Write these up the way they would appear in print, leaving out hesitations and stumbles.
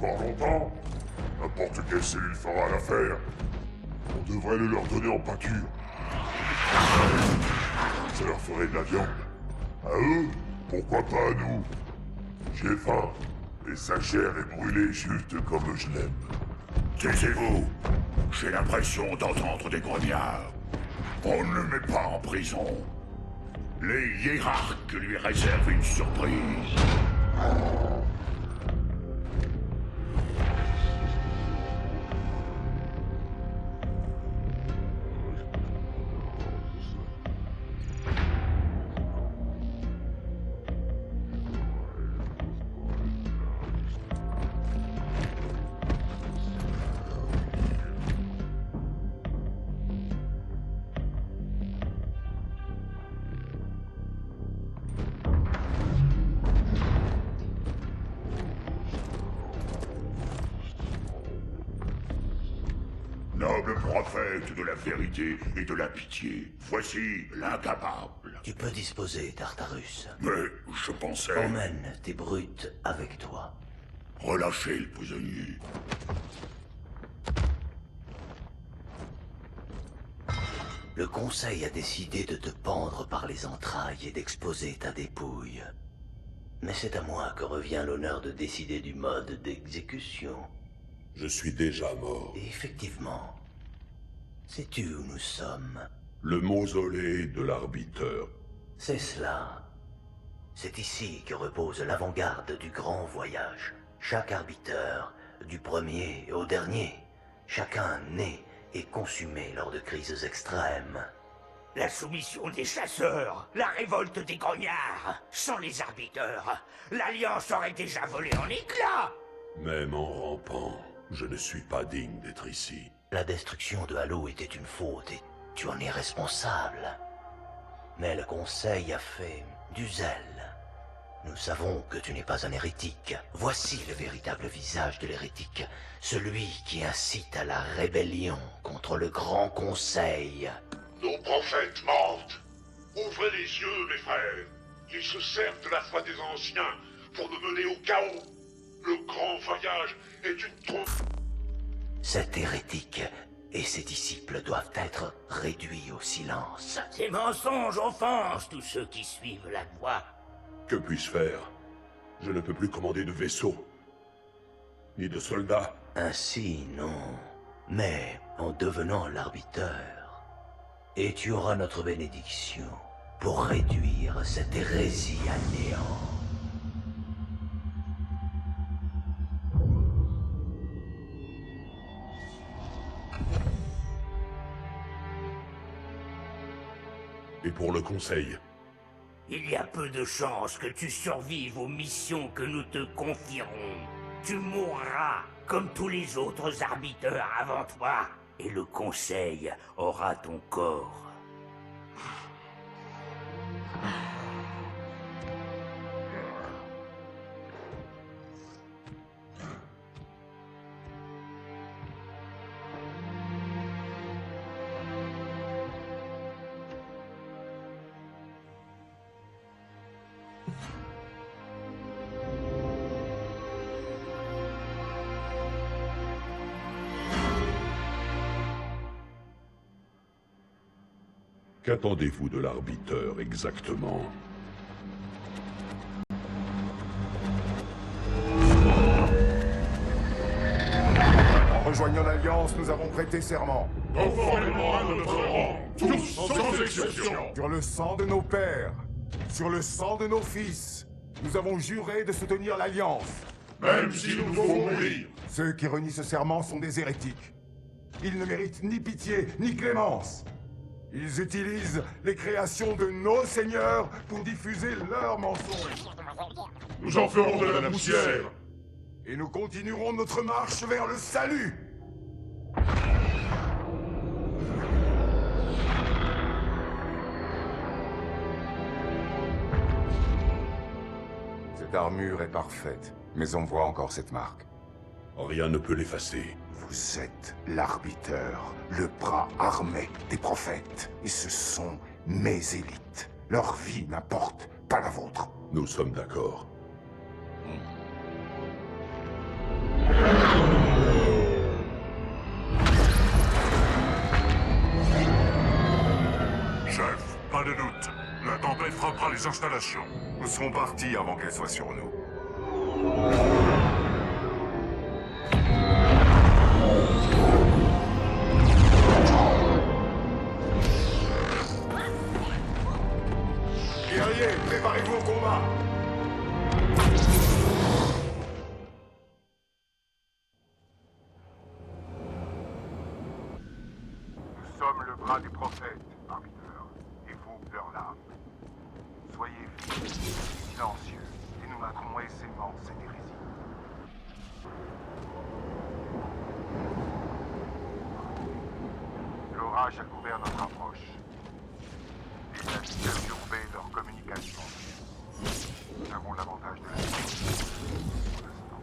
encore longtemps. N'importe quelle cellule fera l'affaire. On devrait le leur donner en pâture. Ça leur ferait de la viande. À eux, pourquoi pas à nous? J'ai faim, et sa chair est brûlée juste comme je l'aime. Taisez-vous. J'ai l'impression d'entendre des grognards. On ne le met pas en prison. Les hiérarques lui réservent une surprise. Noble prophète de la vérité et de la pitié, voici l'incapable. Tu peux disposer, Tartarus. Mais je pensais... Emmène tes brutes avec toi. Relâchez le prisonnier. Le conseil a décidé de te pendre par les entrailles et d'exposer ta dépouille. Mais c'est à moi que revient l'honneur de décider du mode d'exécution. Je suis déjà mort. Et effectivement, sais-tu où nous sommes? Le mausolée de l'arbiteur. C'est cela. C'est ici que repose l'avant-garde du grand voyage. Chaque arbiteur, du premier au dernier, chacun né et consumé lors de crises extrêmes. La soumission des chasseurs, la révolte des grognards. Sans les arbiteurs, l'Alliance aurait déjà volé en éclats. Même en rampant, je ne suis pas digne d'être ici. La destruction de Halo était une faute et tu en es responsable. Mais le Conseil a fait du zèle. Nous savons que tu n'es pas un hérétique. Voici le véritable visage de l'hérétique. Celui qui incite à la rébellion contre le Grand Conseil. Nos prophètes mentent. Ouvrez les yeux, mes frères. Ils se servent de la foi des anciens pour nous mener au chaos. Le grand voyage est une trompe. Cet hérétique et ses disciples doivent être réduits au silence. Ces mensonges offensent tous ceux qui suivent la voie. Que puis-je faire? Je ne peux plus commander de vaisseau. Ni de soldats. Ainsi, non. Mais en devenant l'arbiteur, et tu auras notre bénédiction pour réduire cette hérésie à néant. Et pour le conseil? Il y a peu de chances que tu survives aux missions que nous te confierons. Tu mourras comme tous les autres arbiteurs avant toi, et le Conseil aura ton corps. Qu'attendez-vous de l'arbiteur exactement? En rejoignant l'Alliance, nous avons prêté serment. Conformément à notre rang, tous sans exception. Sur le sang de nos pères, sur le sang de nos fils, nous avons juré de soutenir l'Alliance. Même s'il nous faut mourir. Ceux qui renient ce serment sont des hérétiques. Ils ne méritent ni pitié, ni clémence. Ils utilisent les créations de nos seigneurs pour diffuser leurs mensonges. Nous en ferons de la poussière. Et nous continuerons notre marche vers le salut. Cette armure est parfaite, mais on voit encore cette marque. Rien ne peut l'effacer. Vous êtes l'arbiteur, le bras armé des prophètes. Et ce sont mes élites. Leur vie n'importe pas la vôtre. Nous sommes d'accord. tempête frappera les installations. Nous serons partis avant qu'elle soit sur nous. Guerriers, préparez-vous au combat! Nous sommes le bras des prophètes, arbiteurs, et vous, leur lame. Soyez silencieux, et nous vaincrons aisément cette hérésie. L'orage a couvert notre approche. Il a perturbé leur communication. Nous avons l'avantage de la vie, pour l'instant.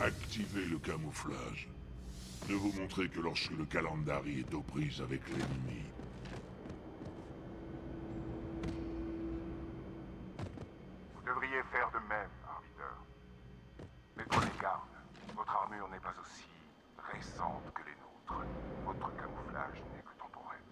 Activez le camouflage. Ne vous montrez que lorsque le Kalandari est aux prises avec l'ennemi. Vous devriez faire de même, arbiter. Mais prenez garde. Votre armure n'est pas aussi récente que les nôtres. Votre camouflage n'est que temporaire.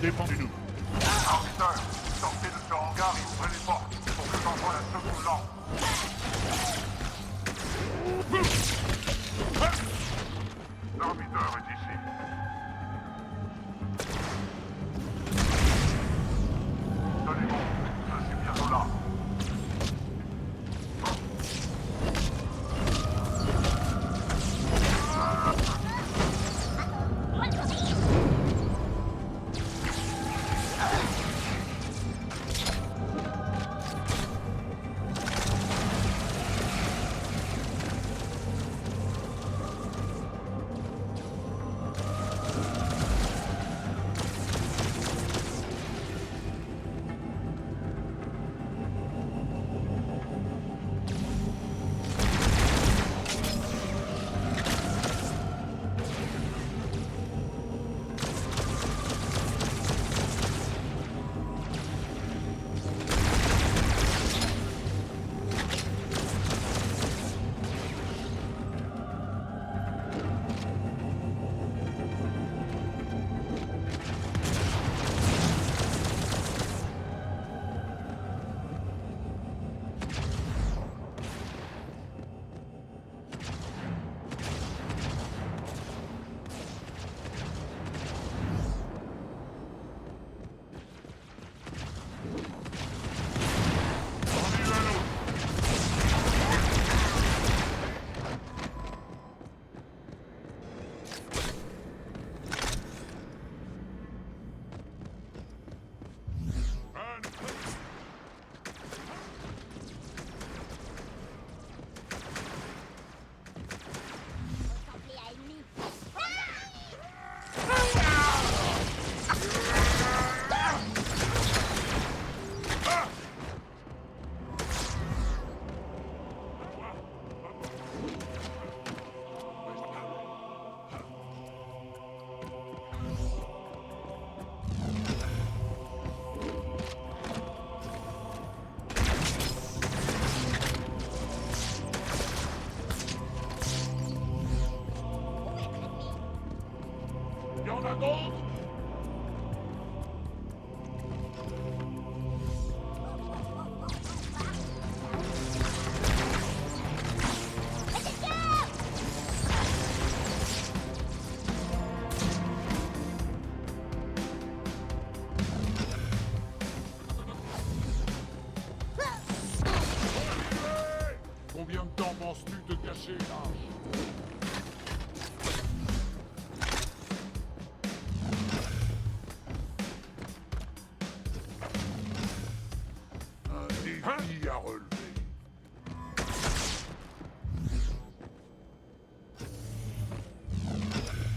Défendez-nous. Arbiter, sortez de ce hangar et ouvrez les portes pour que j'envoie la seconde lampe. L'arbiter est ici. Tenez-vous, je suis bientôt là. en a d'autres? Combien de temps penses-tu te cacher, lâche? Un défi à relever.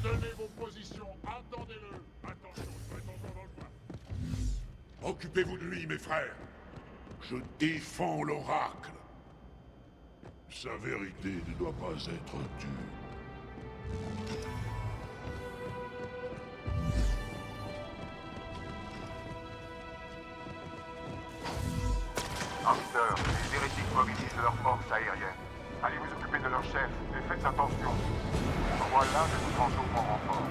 Tenez vos positions, attendez-le. Attention, mettons-en dans le coin. Occupez-vous de lui, mes frères. Je défends l'oracle. Sa vérité ne doit pas être tue. Arbiter, les hérétiques mobilisent leurs forces aériennes. Allez vous occuper de leur chef et faites attention. Envoie l'un de nos transports en renfort.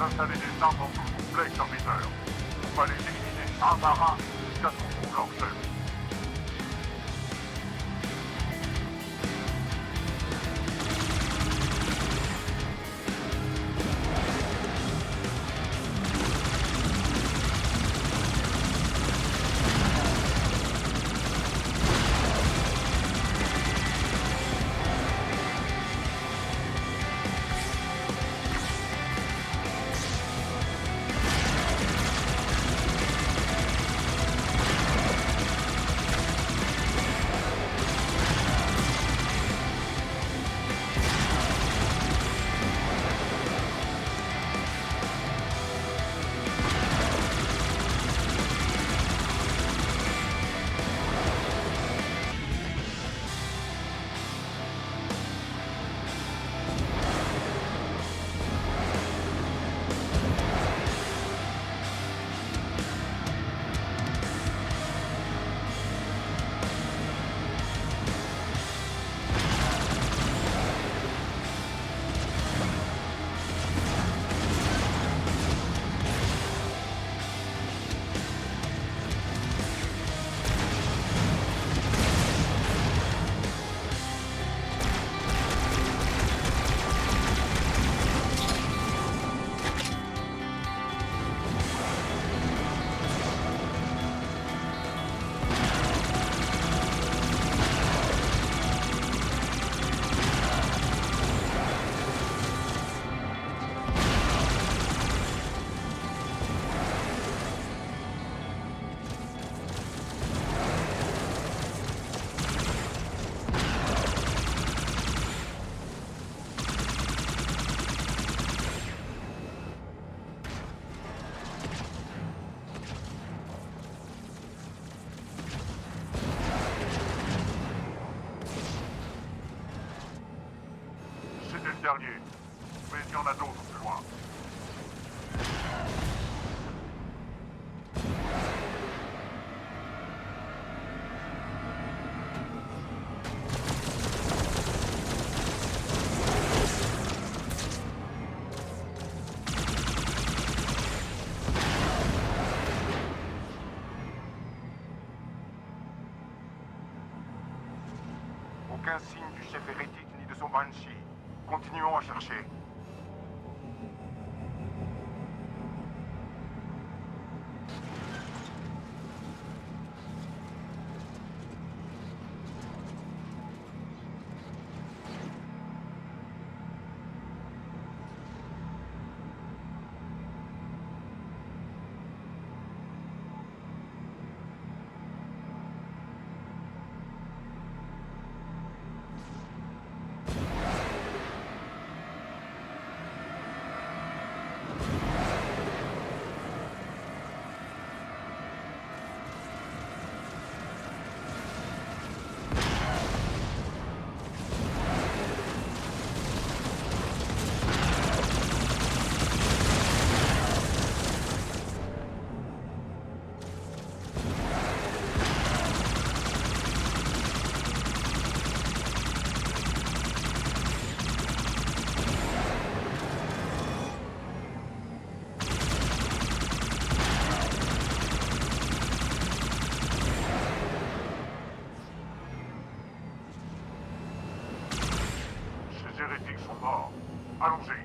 Installer des armes dans tout le complexe, Arbiter. On va les éliminer un par un jusqu'à ce qu'on trouve leur chef. C'était le dernier, mais il y en a d'autres plus loin. Aucun signe du chef hérétique ni de son Banshee. Continuons à chercher. Allongez.